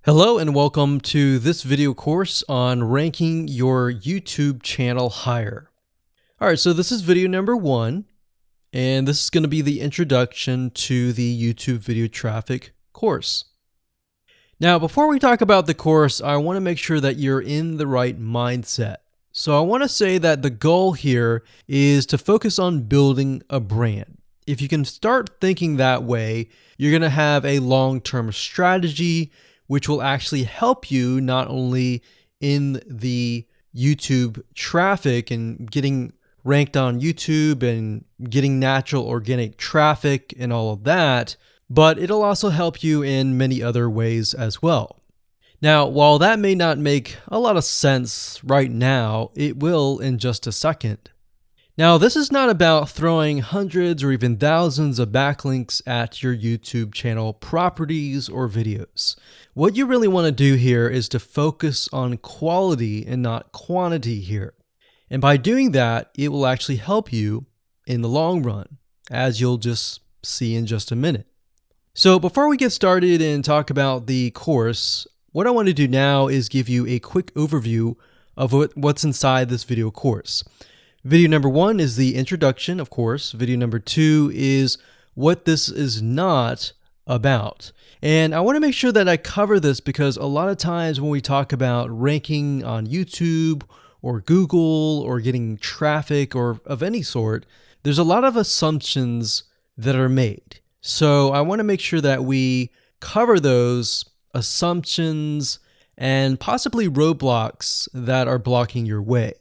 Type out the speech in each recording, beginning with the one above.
Hello and welcome to this video course on ranking your YouTube channel higher. All right, so this is video number 1, and this is going to be the introduction to the YouTube video traffic course. Now, before we talk about the course, I want to make sure that you're in the right mindset. So I want to say that the goal here is to focus on building a brand. If you can start thinking that way, you're going to have a long-term strategy which will actually help you not only in the YouTube traffic and getting ranked on YouTube and getting natural organic traffic and all of that, but it'll also help you in many other ways as well. Now, while that may not make a lot of sense right now, it will in just a second. Now, this is not about throwing hundreds or even thousands of backlinks at your YouTube channel properties or videos. What you really want to do here is to focus on quality and not quantity here. And by doing that, it will actually help you in the long run, as you'll just see in just a minute. So before we get started and talk about the course, what I want to do now is give you a quick overview of what's inside this video course. Video number 1 is the introduction, of course. Video number 2 is what this is not about. And I want to make sure that I cover this because a lot of times when we talk about ranking on YouTube or Google or getting traffic or of any sort, there's a lot of assumptions that are made. So I want to make sure that we cover those assumptions and possibly roadblocks that are blocking your way.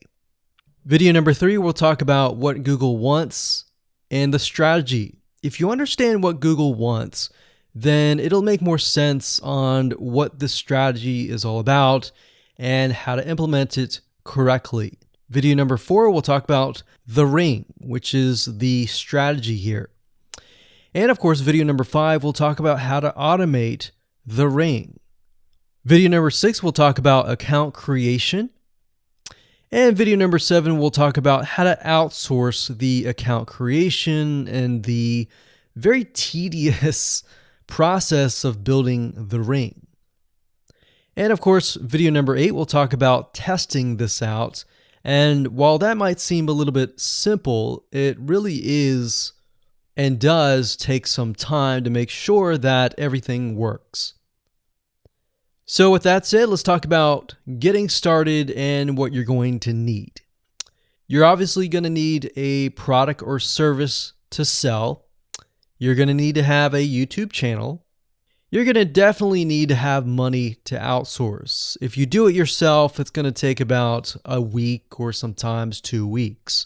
Video number 3, we'll talk about what Google wants and the strategy. If you understand what Google wants, then it'll make more sense on what this strategy is all about and how to implement it correctly. Video number 4, we'll talk about the ring, which is the strategy here. And of course, video number 5, we'll talk about how to automate the ring. Video number 6, we'll talk about account creation. And video number 7, we'll talk about how to outsource the account creation and the very tedious process of building the ring. And of course, video number 8, we'll talk about testing this out. And while that might seem a little bit simple, it really is and does take some time to make sure that everything works. So with that said, let's talk about getting started and what you're going to need. You're obviously going to need a product or service to sell. You're going to need to have a YouTube channel. You're going to definitely need to have money to outsource. If you do it yourself, it's going to take about a week or sometimes 2 weeks.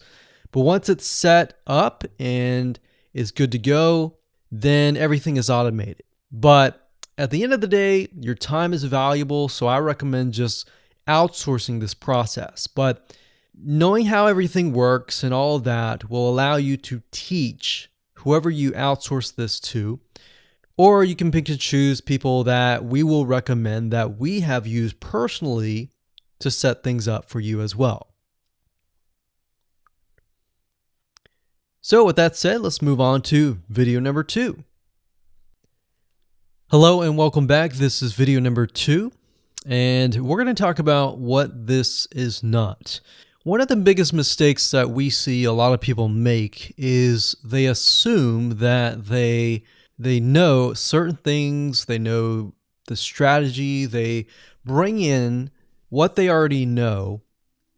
But once it's set up and is good to go, then everything is automated. But at the end of the day, your time is valuable, so I recommend just outsourcing this process. But knowing how everything works and all of that will allow you to teach whoever you outsource this to, or you can pick and choose people that we will recommend that we have used personally to set things up for you as well. So with that said, let's move on to video number 2. Hello and welcome back. This is video number 2, and we're going to talk about what this is not. One of the biggest mistakes that we see a lot of people make is they assume that they know certain things, they know the strategy, they bring in what they already know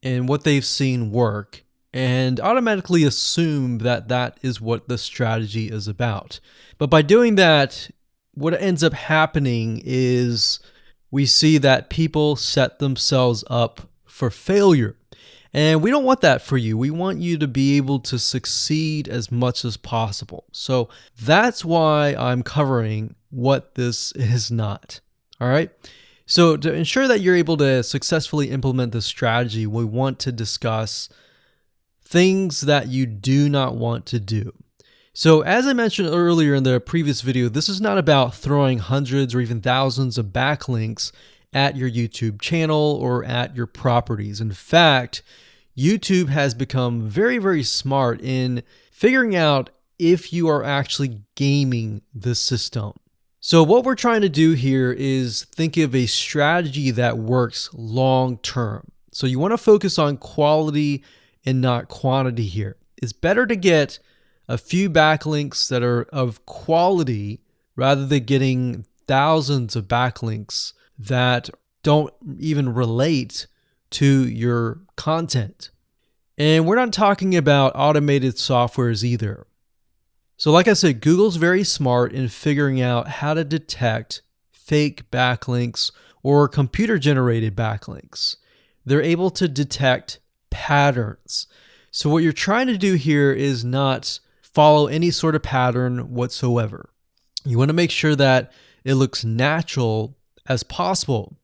and what they've seen work, and automatically assume that that is what the strategy is about. But by doing that, what ends up happening is we see that people set themselves up for failure. And we don't want that for you. We want you to be able to succeed as much as possible. So that's why I'm covering what this is not. All right. So to ensure that you're able to successfully implement this strategy, we want to discuss things that you do not want to do. So as I mentioned earlier in the previous video, this is not about throwing hundreds or even thousands of backlinks at your YouTube channel or at your properties. In fact, YouTube has become very, very smart in figuring out if you are actually gaming the system. So what we're trying to do here is think of a strategy that works long term. So you want to focus on quality and not quantity here. It's better to get a few backlinks that are of quality rather than getting thousands of backlinks that don't even relate to your content. And we're not talking about automated softwares either. So like I said, Google's very smart in figuring out how to detect fake backlinks or computer-generated backlinks. They're able to detect patterns. So what you're trying to do here is not follow any sort of pattern whatsoever. You want to make sure that it looks natural as possible,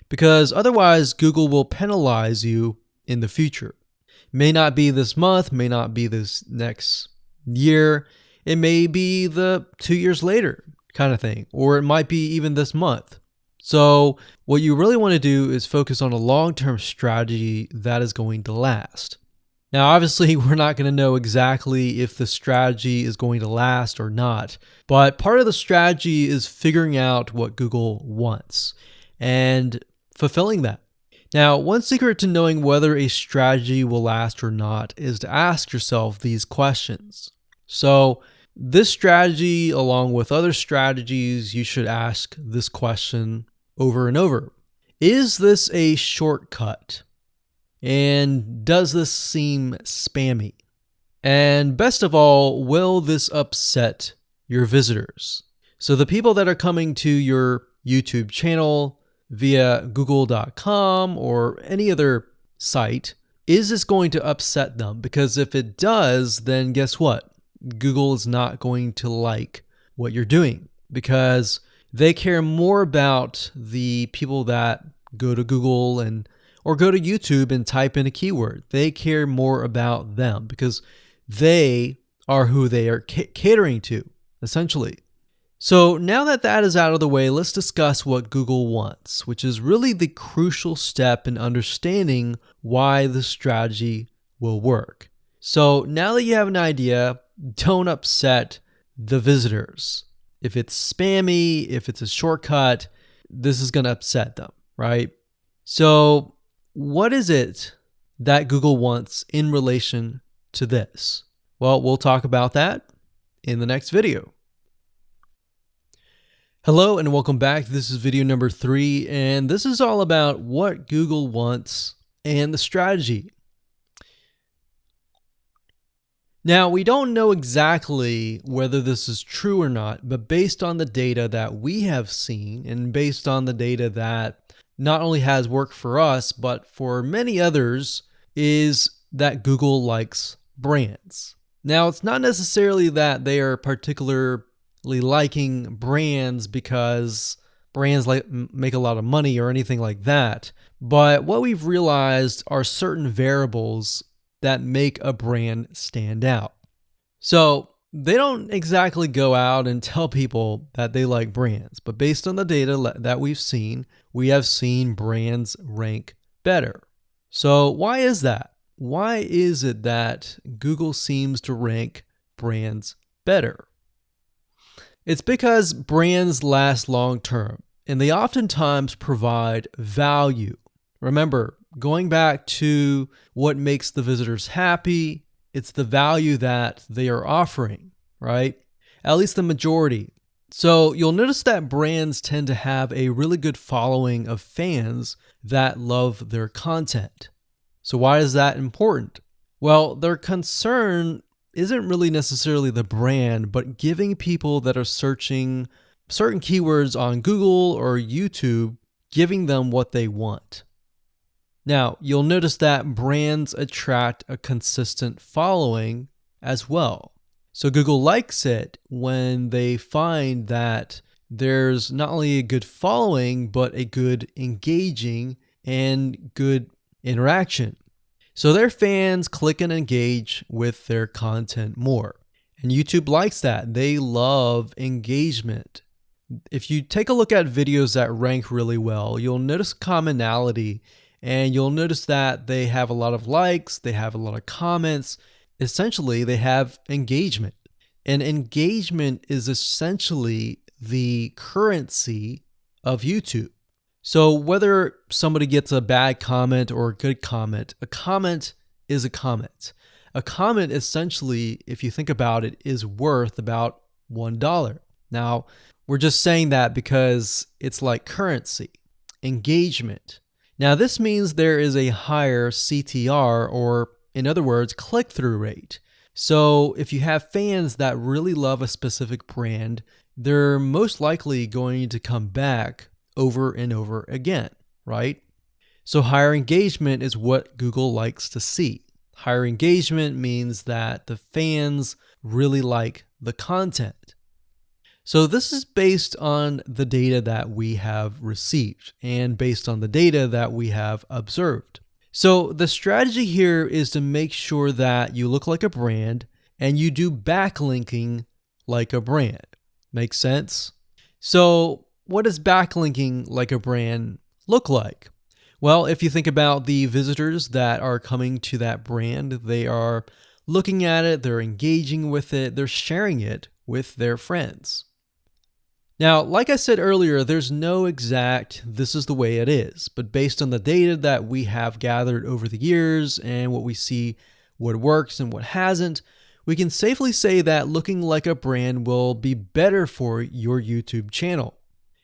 because otherwise Google will penalize you in the future. May not be this month, may not be this next year. It may be the 2 years later kind of thing, or it might be even this month. So what you really want to do is focus on a long-term strategy that is going to last. Now, obviously, we're not going to know exactly if the strategy is going to last or not, but part of the strategy is figuring out what Google wants and fulfilling that. Now, one secret to knowing whether a strategy will last or not is to ask yourself these questions. So this strategy, along with other strategies, you should ask this question over and over. Is this a shortcut? And does this seem spammy? And best of all, will this upset your visitors? So the people that are coming to your YouTube channel via google.com or any other site, is this going to upset them? Because if it does, then guess what? Google is not going to like what you're doing, because they care more about the people that go to Google or go to YouTube and type in a keyword. They care more about them because they are who they are catering to, essentially. So now that that is out of the way, let's discuss what Google wants, which is really the crucial step in understanding why the strategy will work. So now that you have an idea, don't upset the visitors. If it's spammy, if it's a shortcut, this is going to upset them, right? So what is it that Google wants in relation to this? Well, we'll talk about that in the next video. Hello and welcome back. This is video number 3, and this is all about what Google wants and the strategy. Now, we don't know exactly whether this is true or not, but based on the data that we have seen and based on the data that not only has worked for us, but for many others, is that Google likes brands. Now, it's not necessarily that they are particularly liking brands because brands make a lot of money or anything like that, but what we've realized are certain variables that make a brand stand out. So they don't exactly go out and tell people that they like brands, but based on the data that we've seen, we have seen brands rank better. So why is that? Why is it that Google seems to rank brands better? It's because brands last long term, and they oftentimes provide value. Remember, going back to what makes the visitors happy, it's the value that they are offering, right? At least the majority. So you'll notice that brands tend to have a really good following of fans that love their content. So why is that important? Well, their concern isn't really necessarily the brand, but giving people that are searching certain keywords on Google or YouTube, giving them what they want. Now, you'll notice that brands attract a consistent following as well. So Google likes it when they find that there's not only a good following, but a good engaging and good interaction. So their fans click and engage with their content more. And YouTube likes that. They love engagement. If you take a look at videos that rank really well, you'll notice commonality, and you'll notice that they have a lot of likes, they have a lot of comments. Essentially, they have engagement. And engagement is essentially the currency of YouTube. So whether somebody gets a bad comment or a good comment, a comment is a comment. A comment essentially, if you think about it, is worth about $1. Now, we're just saying that because it's like currency, engagement. Now, this means there is a higher CTR, or in other words, click-through rate. So if you have fans that really love a specific brand, they're most likely going to come back over and over again, right? So higher engagement is what Google likes to see. Higher engagement means that the fans really like the content. So this is based on the data that we have received and based on the data that we have observed. So the strategy here is to make sure that you look like a brand and you do backlinking like a brand. Make sense? So what does backlinking like a brand look like? Well, if you think about the visitors that are coming to that brand, they are looking at it, they're engaging with it, they're sharing it with their friends. Now, like I said earlier, there's no exact this is the way it is, but based on the data that we have gathered over the years and what we see what works and what hasn't, we can safely say that looking like a brand will be better for your YouTube channel.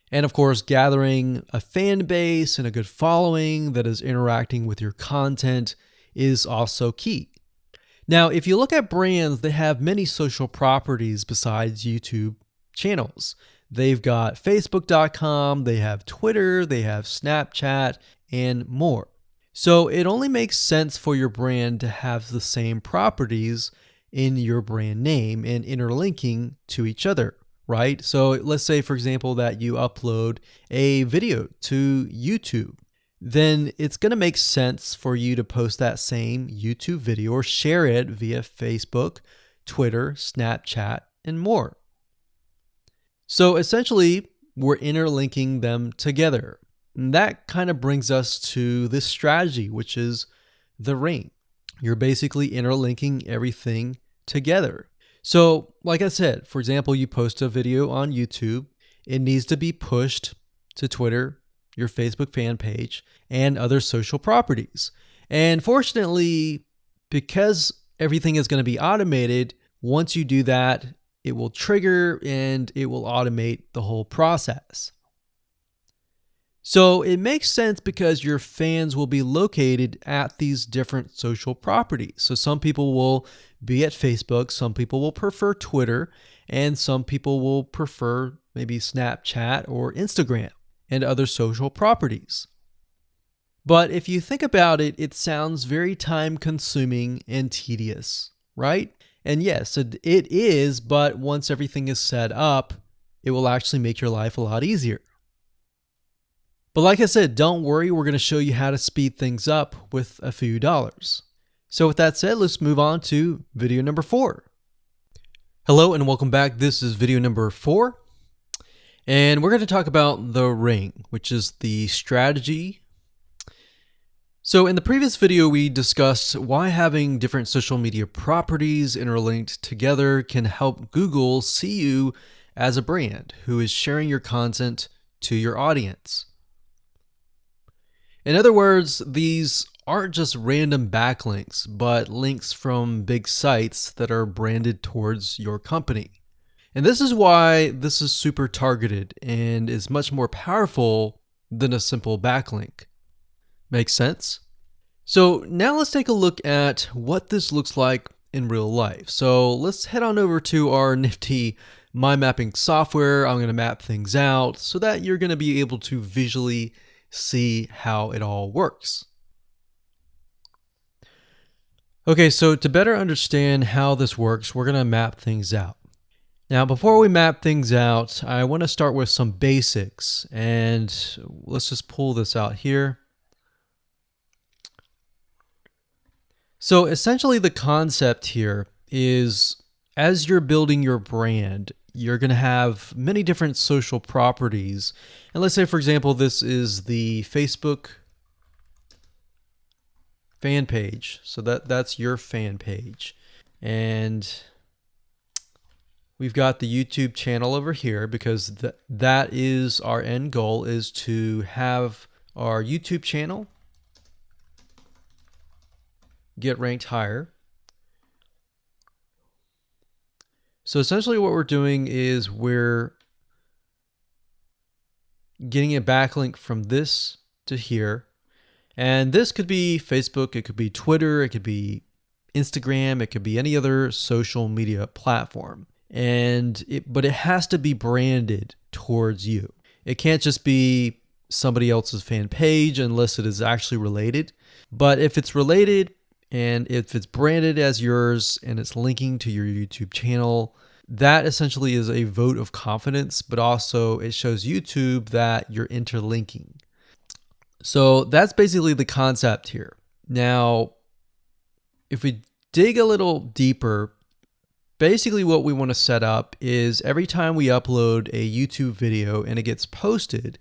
And of course, gathering a fan base and a good following that is interacting with your content is also key. Now, if you look at brands, they have many social properties besides YouTube channels. They've got Facebook.com, they have Twitter, they have Snapchat, and more. So it only makes sense for your brand to have the same properties in your brand name and interlinking to each other, right? So let's say, for example, that you upload a video to YouTube. Then it's going to make sense for you to post that same YouTube video or share it via Facebook, Twitter, Snapchat, and more. So essentially, we're interlinking them together. And that kind of brings us to this strategy, which is the ring. You're basically interlinking everything together. So like I said, for example, you post a video on YouTube, it needs to be pushed to Twitter, your Facebook fan page, and other social properties. And fortunately, because everything is going to be automated, once you do that, it will trigger and it will automate the whole process. So it makes sense because your fans will be located at these different social properties. So some people will be at Facebook, some people will prefer Twitter, and some people will prefer maybe Snapchat or Instagram and other social properties. But if you think about it, it sounds very time consuming and tedious, right? And yes, it is, but once everything is set up, it will actually make your life a lot easier. But like I said, don't worry, we're going to show you how to speed things up with a few dollars. So with that said, let's move on to video number 4. Hello and welcome back. This is video number 4. And we're going to talk about the ring, which is the strategy. So in the previous video, we discussed why having different social media properties interlinked together can help Google see you as a brand who is sharing your content to your audience. In other words, these aren't just random backlinks, but links from big sites that are branded towards your company. And this is why this is super targeted and is much more powerful than a simple backlink. Makes sense? So now let's take a look at what this looks like in real life. So let's head on over to our nifty mind mapping software. I'm going to map things out so that you're going to be able to visually see how it all works. Okay, so to better understand how this works, we're going to map things out. Now, before we map things out, I want to start with some basics, and let's just pull this out here. So essentially the concept here is as you're building your brand, you're going to have many different social properties. And let's say, for example, this is the Facebook fan page. So that's your fan page. And we've got the YouTube channel over here because that is our end goal, is to have our YouTube channel get ranked higher. So essentially what we're doing is we're getting a backlink from this to here. And this could be Facebook, it could be Twitter, it could be Instagram, it could be any other social media platform. But it has to be branded towards you. It can't just be somebody else's fan page unless it is actually related. But if it's related and if it's branded as yours and it's linking to your YouTube channel, that essentially is a vote of confidence, but also it shows YouTube that you're interlinking. So that's basically the concept here. Now, if we dig a little deeper, basically what we want to set up is every time we upload a YouTube video and it gets posted,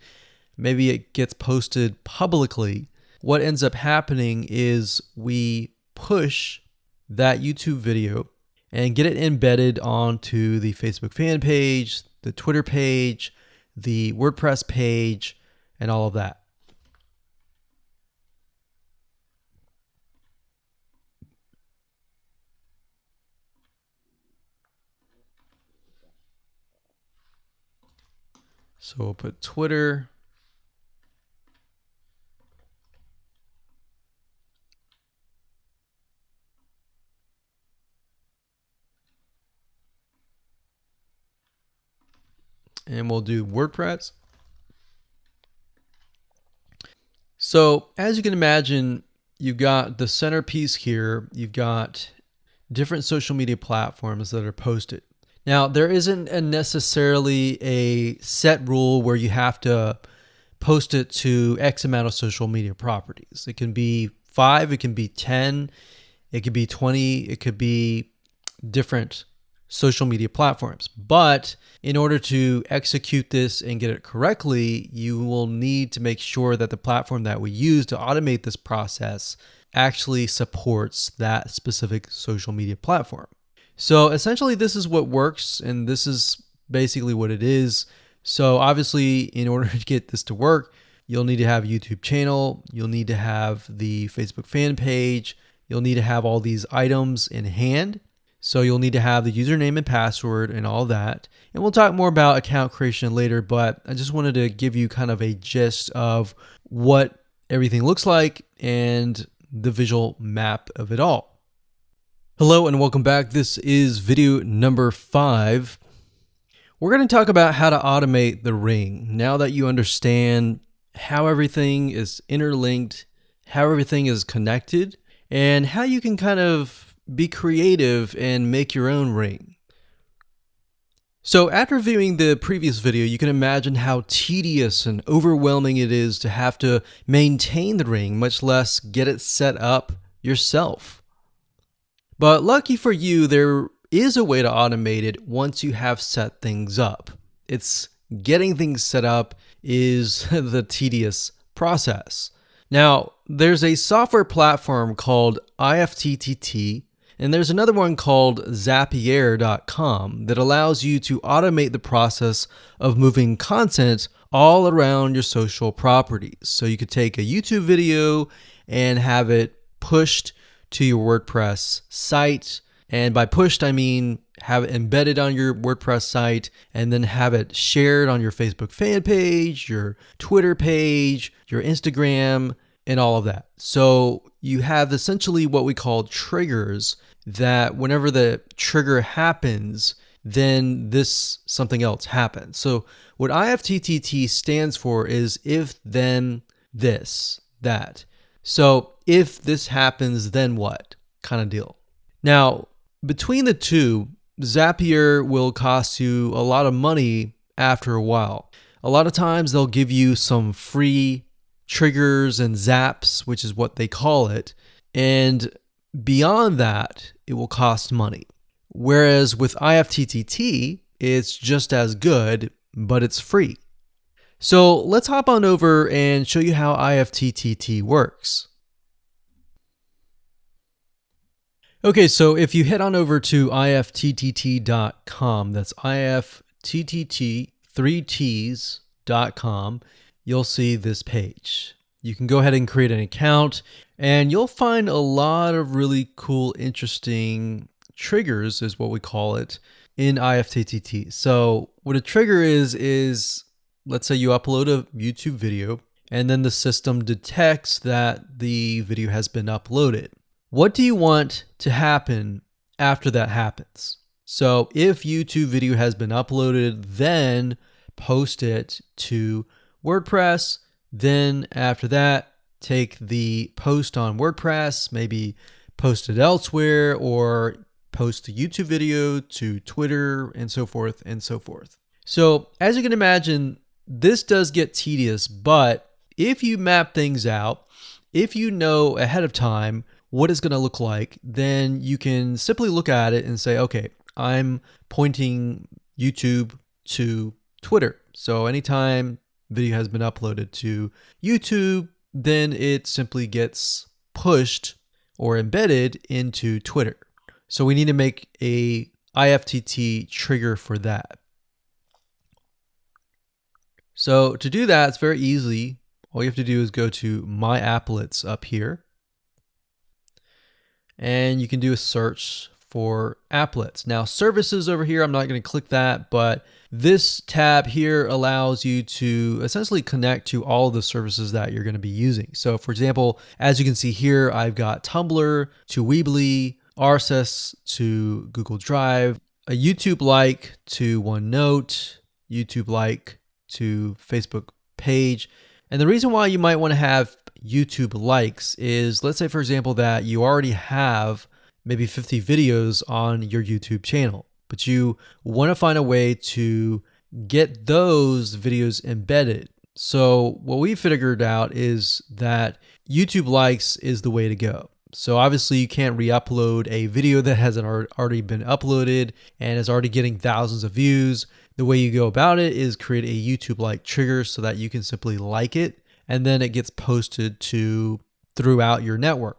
maybe it gets posted publicly, what ends up happening is we push that YouTube video and get it embedded onto the Facebook fan page, the Twitter page, the WordPress page, and all of that. So we'll put Twitter. And we'll do WordPress. So as you can imagine, you've got the centerpiece here. You've got different social media platforms that are posted. Now, there isn't necessarily a set rule where you have to post it to X amount of social media properties. It can be 5, it can be 10, it could be 20, it could be different social media platforms. But in order to execute this and get it correctly, you will need to make sure that the platform that we use to automate this process actually supports that specific social media platform. So essentially this is what works, and this is basically what it is. So obviously in order to get this to work, you'll need to have a YouTube channel, you'll need to have the Facebook fan page, you'll need to have all these items in hand. So you'll need to have the username and password and all that. And we'll talk more about account creation later, but I just wanted to give you kind of a gist of what everything looks like and the visual map of it all. Hello and welcome back. This is video number 5. We're going to talk about how to automate the ring. Now that you understand how everything is interlinked, how everything is connected, and how you can kind of be creative and make your own ring. So after viewing the previous video, you can imagine how tedious and overwhelming it is to have to maintain the ring, much less get it set up yourself. But lucky for you, there is a way to automate it once you have set things up. It's getting things set up is the tedious process. Now, there's a software platform called IFTTT, and there's another one called Zapier.com that allows you to automate the process of moving content all around your social properties. So you could take a YouTube video and have it pushed to your WordPress site. And by pushed, I mean have it embedded on your WordPress site and then have it shared on your Facebook fan page, your Twitter page, your Instagram, and all of that. So you have essentially what we call triggers that whenever the trigger happens, then something else happens. So what IFTTT stands for is if, then, this, that. So if this happens, then what kind of deal. Now, between the two, Zapier will cost you a lot of money after a while. A lot of times they'll give you some free triggers and zaps, which is what they call it. And beyond that, it will cost money. Whereas with IFTTT, it's just as good, but it's free. So let's hop on over and show you how IFTTT works. Okay, so if you head on over to ifttt.com, that's ifttt, 3ts.com, you'll see this page. You can go ahead and create an account, and you'll find a lot of really cool, interesting triggers, is what we call it, in ifttt. So what a trigger is let's say you upload a YouTube video, and then the system detects that the video has been uploaded. What do you want to happen after that happens? So if YouTube video has been uploaded, then post it to WordPress. Then after that, take the post on WordPress, maybe post it elsewhere, or post the YouTube video to Twitter, and so forth and so forth. So as you can imagine, this does get tedious, but if you map things out, if you know ahead of time what it's going to look like, then you can simply look at it and say, okay, I'm pointing YouTube to Twitter. So anytime video has been uploaded to YouTube, then it simply gets pushed or embedded into Twitter. So we need to make a IFTTT trigger for that. So to do that, it's very easy. All you have to do is go to My Applets up here, and you can do a search for applets. Now services over here, I'm not going to click that, but this tab here allows you to essentially connect to all of the services that you're going to be using. So for example, as you can see here, I've got Tumblr to Weebly, RSS to Google Drive, a YouTube like to OneNote, YouTube like to Facebook page. And the reason why you might want to have YouTube likes is, let's say for example that you already have maybe 50 videos on your YouTube channel, but you want to find a way to get those videos embedded. So what we figured out is that YouTube likes is the way to go. So obviously you can't re-upload a video that hasn't already been uploaded and is already getting thousands of views. The way you go about it is create a YouTube like trigger so that you can simply like it, and then it gets posted to throughout your network.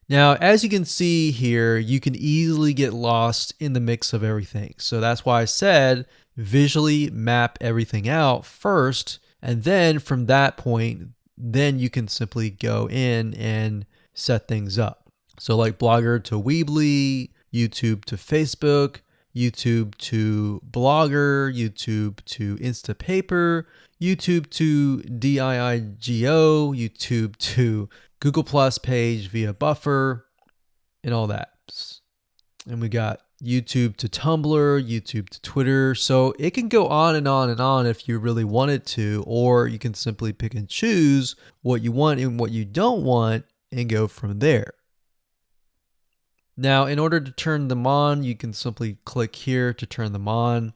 Now, as you can see here, you can easily get lost in the mix of everything. So that's why I said visually map everything out first, and then from that point, then you can simply go in and set things up. So like Blogger to Weebly, YouTube to Facebook, YouTube to Blogger, YouTube to Instapaper, YouTube to DIIGO, YouTube to Google Plus page via Buffer, and all that. And we got YouTube to Tumblr, YouTube to Twitter. So it can go on and on and on if you really wanted to, or you can simply pick and choose what you want and what you don't want and go from there. Now, in order to turn them on, you can simply click here to turn them on.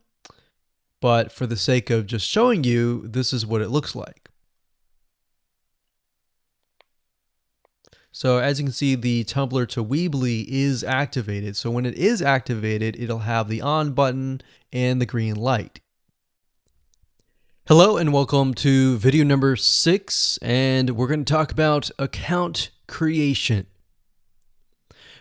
But for the sake of just showing you, this is what it looks like. So as you can see, the Tumblr to Weebly is activated. So when it is activated, it'll have the on button and the green light. Hello and welcome to video number 6, and we're going to talk about account creation.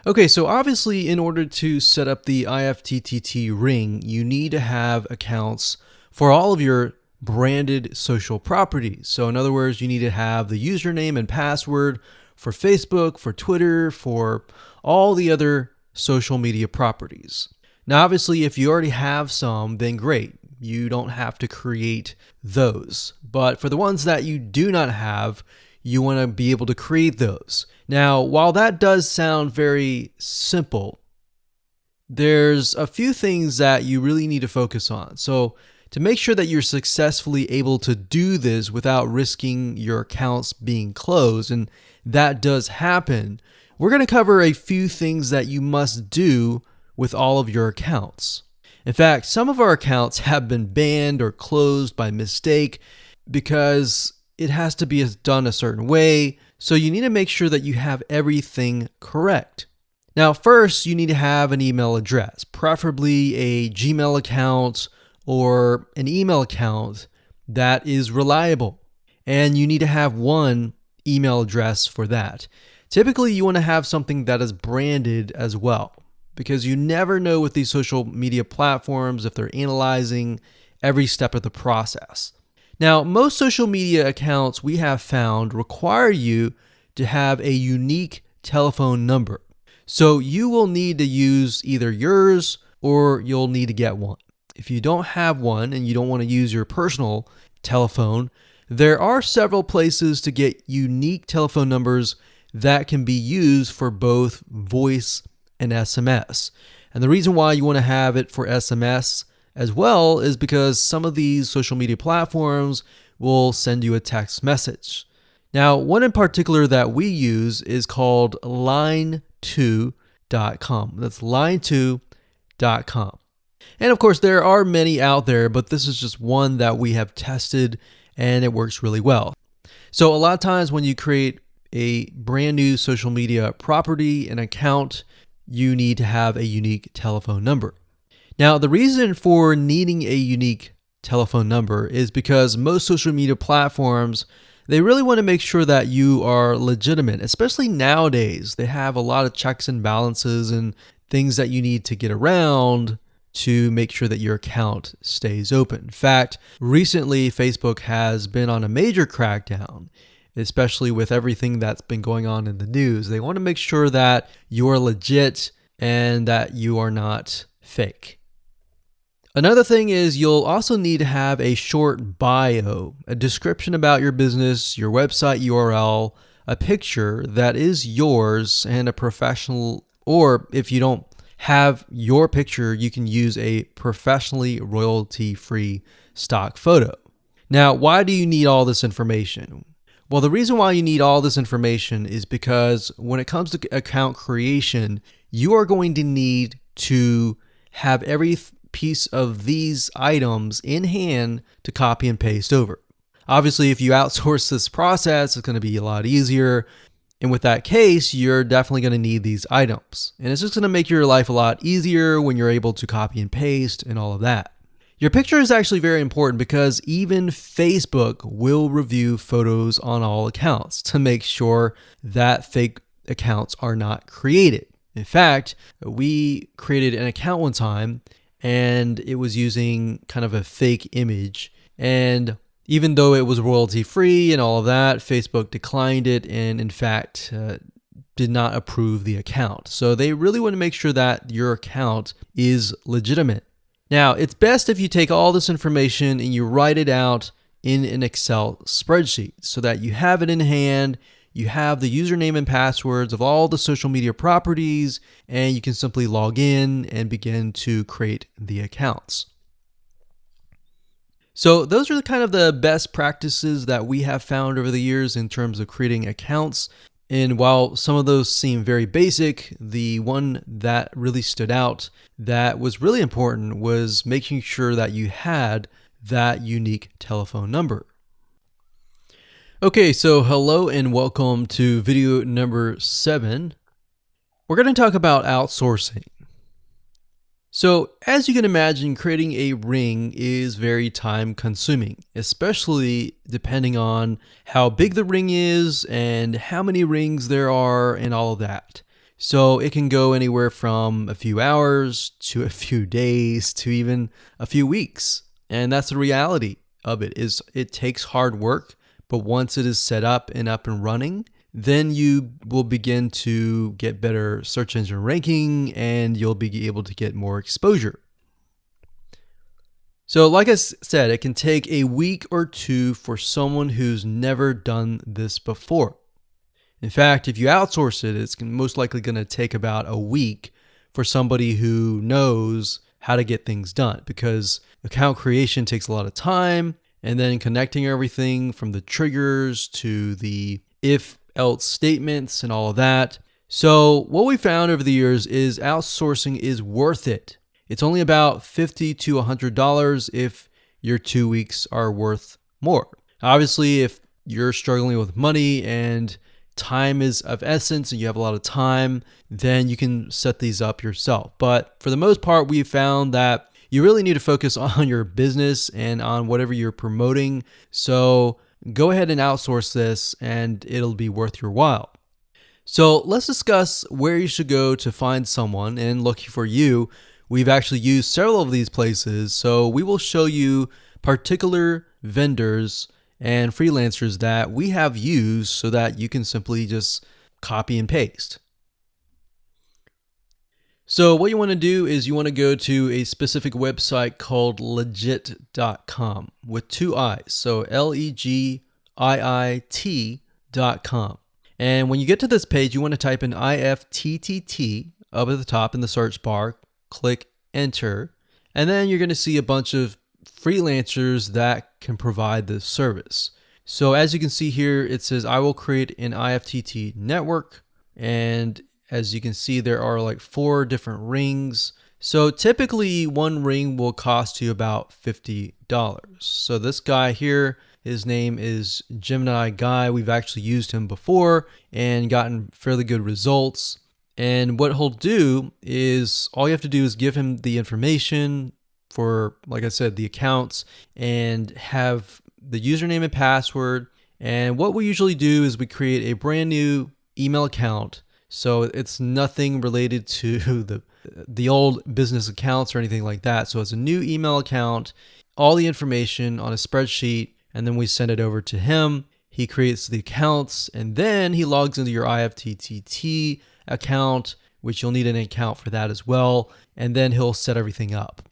Okay, so obviously in order to set up the IFTTT ring, you need to have accounts for all of your branded social properties. So in other words, you need to have the username and password for Facebook, for Twitter, for all the other social media properties. Now, obviously, if you already have some, then great. You don't have to create those. But for the ones that you do not have, you want to be able to create those. Now, while that does sound very simple, there's a few things that you really need to focus on. So to make sure that you're successfully able to do this without risking your accounts being closed, and that does happen, we're going to cover a few things that you must do with all of your accounts. In fact, some of our accounts have been banned or closed by mistake because it has to be done a certain way. So you need to make sure that you have everything correct. Now, first, you need to have an email address, preferably a Gmail account or an email account that is reliable. And you need to have one email address for that. Typically, you want to have something that is branded as well, because you never know with these social media platforms if they're analyzing every step of the process. Now, most social media accounts we have found require you to have a unique telephone number. So you will need to use either yours or you'll need to get one. If you don't have one and you don't want to use your personal telephone, there are several places to get unique telephone numbers that can be used for both voice and SMS. And the reason why you want to have it for SMS as well is because some of these social media platforms will send you a text message. Now, one in particular that we use is called line2.com. That's line2.com. And of course, there are many out there, but this is just one that we have tested and it works really well. So a lot of times when you create a brand new social media property, an account, you need to have a unique telephone number. Now, the reason for needing a unique telephone number is because most social media platforms, they really want to make sure that you are legitimate, especially nowadays. They have a lot of checks and balances and things that you need to get around to make sure that your account stays open. In fact, recently Facebook has been on a major crackdown, especially with everything that's been going on in the news. They want to make sure that you are legit and that you are not fake. Another thing is you'll also need to have a short bio, a description about your business, your website URL, a picture that is yours, and a professional, or if you don't have your picture, you can use a professionally royalty-free stock photo. Now, why do you need all this information? Well, the reason why you need all this information is because when it comes to account creation, you are going to need to have every piece of these items in hand to copy and paste over. Obviously, if you outsource this process, it's going to be a lot easier. And with that case, you're definitely going to need these items. And it's just going to make your life a lot easier when you're able to copy and paste and all of that. Your picture is actually very important because even Facebook will review photos on all accounts to make sure that fake accounts are not created. In fact, we created an account one time and it was using kind of a fake image. And even though it was royalty free and all of that, Facebook declined it and in fact did not approve the account. So they really want to make sure that your account is legitimate. Now, it's best if you take all this information and you write it out in an Excel spreadsheet so that you have it in hand, you have the username and passwords of all the social media properties, and you can simply log in and begin to create the accounts. So those are kind of the best practices that we have found over the years in terms of creating accounts. And while some of those seem very basic, the one that really stood out that was really important was making sure that you had that unique telephone number. Okay, so hello and welcome to video number 7. We're going to talk about outsourcing. So as you can imagine, creating a ring is very time consuming, especially depending on how big the ring is and how many rings there are and all of that. So it can go anywhere from a few hours to a few days to even a few weeks. And that's the reality of it, is it takes hard work, but once it is set up and running, then you will begin to get better search engine ranking and you'll be able to get more exposure. So like I said, it can take a week or two for someone who's never done this before. In fact, if you outsource it, it's most likely going to take about a week for somebody who knows how to get things done, because account creation takes a lot of time, and then connecting everything from the triggers to the if else statements and all of that. So what we found over the years is outsourcing is worth it. It's only about $50 to $100 if your 2 weeks are worth more. Obviously, if you're struggling with money and time is of essence and you have a lot of time, then you can set these up yourself. But for the most part, we've found that you really need to focus on your business and on whatever you're promoting. So go ahead and outsource this and it'll be worth your while. So let's discuss where you should go to find someone, and lucky for you, we've actually used several of these places. So we will show you particular vendors and freelancers that we have used so that you can simply just copy and paste. So what you want to do is you want to go to a specific website called legit.com with two I's. So LEGIIT.com. And when you get to this page, you want to type in IFTTT up at the top in the search bar, click enter, and then you're going to see a bunch of freelancers that can provide this service. So as you can see here, it says I will create an IFTTT network, and as you can see, there are like 4 different rings. So typically one ring will cost you about $50. So this guy here, his name is Gemini Guy. We've actually used him before and gotten fairly good results. And what he'll do is all you have to do is give him the information for, like I said, the accounts, and have the username and password. And what we usually do is we create a brand new email account. So it's nothing related to the old business accounts or anything like that. So it's a new email account, all the information on a spreadsheet, and then we send it over to him. He creates the accounts, and then he logs into your IFTTT account, which you'll need an account for that as well, and then he'll set everything up.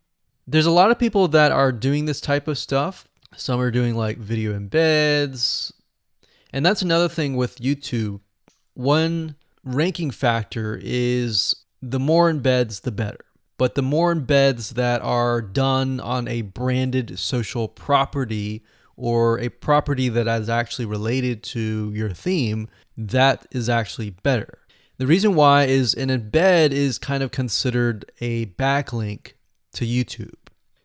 There's a lot of people that are doing this type of stuff. Some are doing like video embeds, and that's another thing with YouTube. One ranking factor is the more embeds, the better. But the more embeds that are done on a branded social property or a property that is actually related to your theme, that is actually better. The reason why is an embed is kind of considered a backlink to YouTube.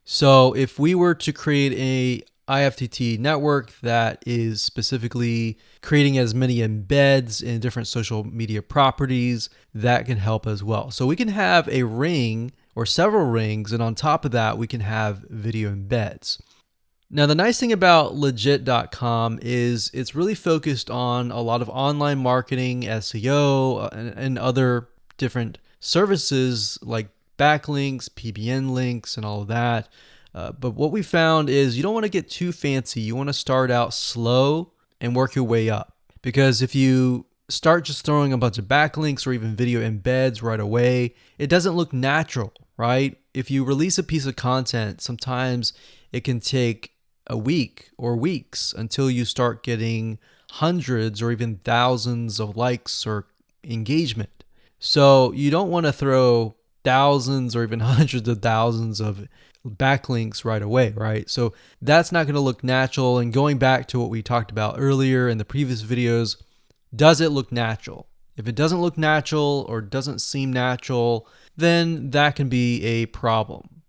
So if we were to create a IFTTT network that is specifically creating as many embeds in different social media properties, that can help as well. So we can have a ring or several rings, and on top of that, we can have video embeds. Now, the nice thing about legit.com is it's really focused on a lot of online marketing, SEO, and other different services like backlinks, PBN links, and all of that. But what we found is you don't want to get too fancy. You want to start out slow and work your way up. Because if you start just throwing a bunch of backlinks or even video embeds right away, it doesn't look natural, right? If you release a piece of content, sometimes it can take a week or weeks until you start getting hundreds or even thousands of likes or engagement. So you don't want to throw thousands or even hundreds of thousands of backlinks right away, right? So that's not going to look natural. And going back to what we talked about earlier in the previous videos, does it look natural? If it doesn't look natural or doesn't seem natural, then that can be a problem.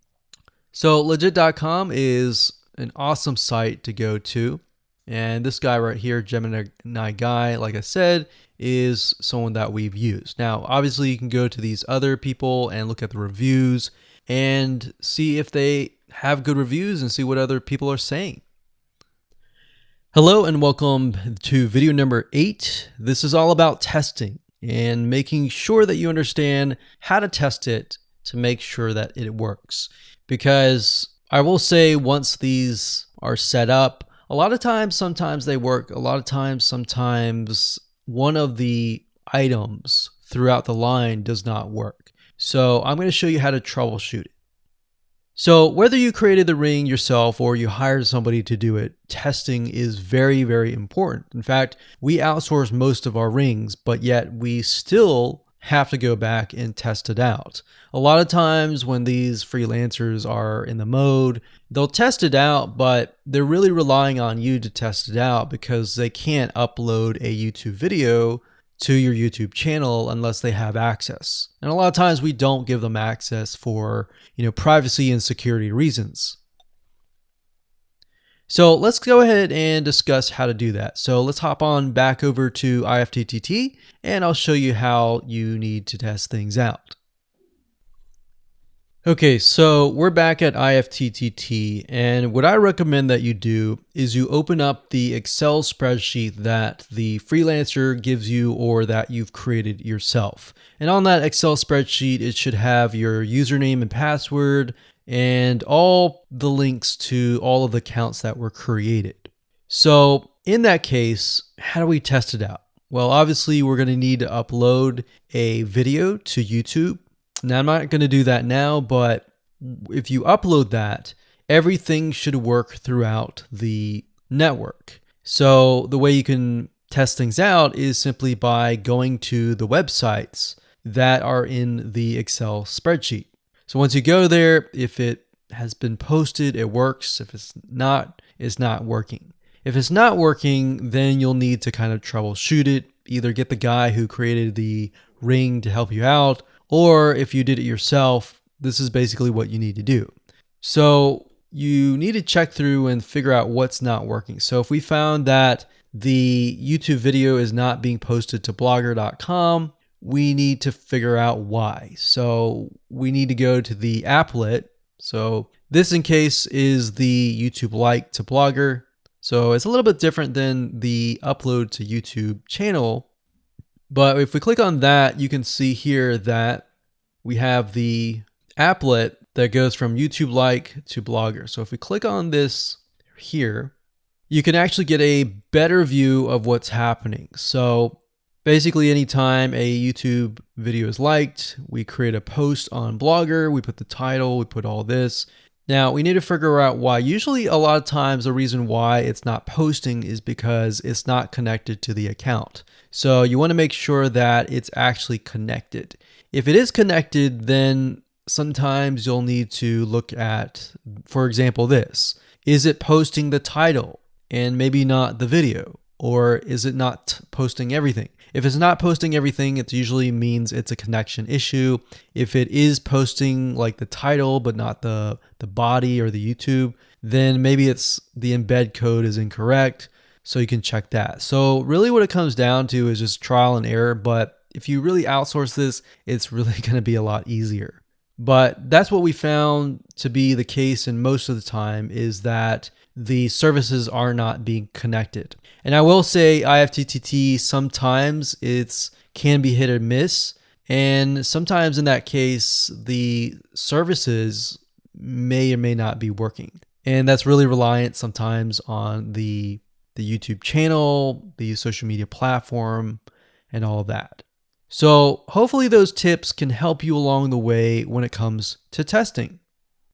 So legit.com is an awesome site to go to. And this guy right here, Gemini Guy, like I said, is someone that we've used. Now, obviously, you can go to these other people and look at the reviews and see if they have good reviews and see what other people are saying. Hello and welcome to video number 8. This is all about testing and making sure that you understand how to test it to make sure that it works. Because I will say, once these are set up, a lot of times, sometimes they work. A lot of times, sometimes one of the items throughout the line does not work. So I'm going to show you how to troubleshoot it. So whether you created the ring yourself or you hired somebody to do it, testing is very, very important. In fact, we outsource most of our rings, but yet we still have to go back and test it out. A lot of times when these freelancers are in the mode, they'll test it out, but they're really relying on you to test it out because they can't upload a YouTube video to your YouTube channel unless they have access. And a lot of times we don't give them access for, privacy and security reasons. So let's go ahead and discuss how to do that. So let's hop on back over to IFTTT and I'll show you how you need to test things out. Okay, so we're back at IFTTT, and what I recommend that you do is you open up the Excel spreadsheet that the freelancer gives you or that you've created yourself. And on that Excel spreadsheet, it should have your username and password and all the links to all of the accounts that were created. So in that case, how do we test it out? Well, obviously, we're going to need to upload a video to YouTube. Now, I'm not going to do that now, but if you upload that, everything should work throughout the network. So the way you can test things out is simply by going to the websites that are in the Excel spreadsheet. So once you go there, if it has been posted, it works. If it's not working. If it's not working, then you'll need to kind of troubleshoot it. Either get the guy who created the ring to help you out, or if you did it yourself, this is basically what you need to do. So you need to check through and figure out what's not working. So if we found that the YouTube video is not being posted to blogger.com, we need to figure out why. So we need to go to the applet. So this in case is the YouTube like to Blogger. So it's a little bit different than the upload to YouTube channel. But if we click on that, you can see here that we have the applet that goes from YouTube like to Blogger. So if we click on this here, you can actually get a better view of what's happening. So basically, anytime a YouTube video is liked, we create a post on Blogger, we put the title, we put all this. Now, we need to figure out why. Usually, a lot of times, the reason why it's not posting is because it's not connected to the account. So you want to make sure that it's actually connected. If it is connected, then sometimes you'll need to look at, for example, this. Is it posting the title and maybe not the video? Or is it not posting everything? If it's not posting everything, it usually means it's a connection issue. If it is posting like the title, but not the body or the YouTube, then maybe it's the embed code is incorrect. So you can check that. So really what it comes down to is just trial and error. But if you really outsource this, it's really going to be a lot easier. But that's what we found to be the case in most of the time, is that the services are not being connected. And I will say IFTTT, sometimes it's can be hit or miss. And sometimes in that case, the services may or may not be working. And that's really reliant sometimes on the YouTube channel, the social media platform, and all of that. So hopefully those tips can help you along the way when it comes to testing.